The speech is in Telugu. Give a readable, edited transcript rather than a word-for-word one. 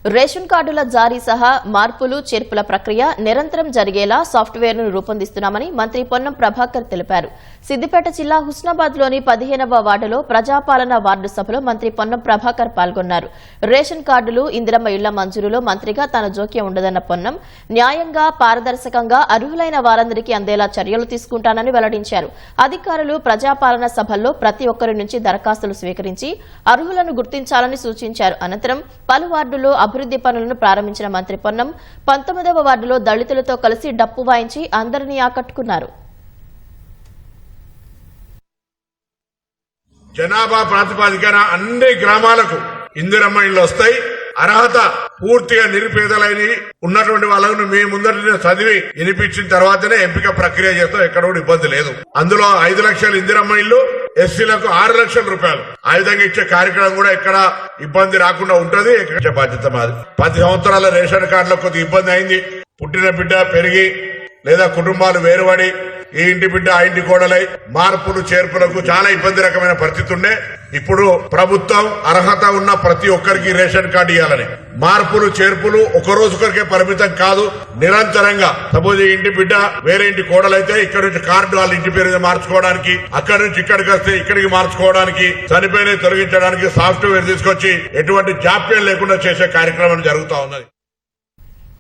రేషన్ కార్డుల జారీ సహా మార్పులు చేర్పుల ప్రక్రియ నిరంతరం జరిగేలా సాఫ్ట్వేర్ను రూపొందిస్తున్నామని మంత్రి పొన్నం ప్రభాకర్ తెలిపారు. సిద్దిపేట జిల్లా హుస్నాబాద్లోని 15వ వార్డులో ప్రజాపాలన వార్డు సభలో మంత్రి పొన్నం ప్రభాకర్ పాల్గొన్నారు. రేషన్ కార్డులు, ఇందిరమ్మ ఇళ్ల మంజూరులో మంత్రిగా తన జోక్యం ఉండదన్న పొన్నం న్యాయంగా, పారదర్శకంగా అర్హులైన వారందరికీ అందేలా చర్యలు తీసుకుంటానని వెల్లడించారు. అధికారులు ప్రజాపాలన సభల్లో ప్రతి ఒక్కరి నుంచి దరఖాస్తులు స్వీకరించి అర్హులను గుర్తించాలని సూచించారు. అనంతరం పలు వార్డుల్లో అభివృద్ది పనులను ప్రారంభించిన మంత్రి పొన్నం 19వ వార్డులో దళితులతో కలిసి డప్పు వాయించి అందరినీ ఆకట్టుకున్నారు. జనాభా ప్రాతిపదికన అన్ని గ్రామాలకు ఇందిరమ్మ ఇళ్లు వస్తాయి. అర్హత పూర్తిగా నిరుపేదలైన ఉన్నటువంటి వాళ్ళను మీ ముందట చదివి వినిపించిన తర్వాతనే ఎంపిక ప్రక్రియ చేస్తాం. ఎక్కడ కూడా ఇబ్బంది లేదు. అందులో 5 లక్షల ఇందిరమ్మ ఇల్లు, ఎస్సీలకు 6 లక్షల రూపాయలు ఆ విధంగా ఇచ్చే కార్యక్రమం కూడా ఎక్కడ ఇబ్బంది రాకుండా ఉంటది. బాధ్యత మాది. 10 సంవత్సరాల రేషన్ కార్డులకు కొద్దిగా ఇబ్బంది అయింది. పుట్టిన బిడ్డ పెరిగి లేదా కుటుంబాలు వేరుపడి ఈ ఇంటి బిడ్డ ఆ ఇంటి కోడలై మార్పులు చేర్పులకు చాలా ఇబ్బంది రకమైన పరిస్థితి ఉండే. ఇప్పుడు ప్రభుత్వం అర్హత ఉన్న ప్రతి ఒక్కరికి రేషన్ కార్డు ఇవ్వాలని, మార్పులు చేర్పులు ఒక రోజుకొరికే పరిమితం కాదు, నిరంతరంగా. సపోజ్ ఈ ఇంటి బిడ్డ వేరే ఇంటి కోడలైతే ఇక్కడ నుంచి కార్డు వాళ్ళ ఇంటి పేరు మార్చుకోవడానికి, అక్కడి నుంచి ఇక్కడికి వస్తే ఇక్కడికి మార్చుకోవడానికి, చనిపోయిన తొలగించడానికి సాఫ్ట్వేర్ తీసుకొచ్చి ఎటువంటి జాప్యం లేకుండా చేసే కార్యక్రమం జరుగుతా ఉన్నది.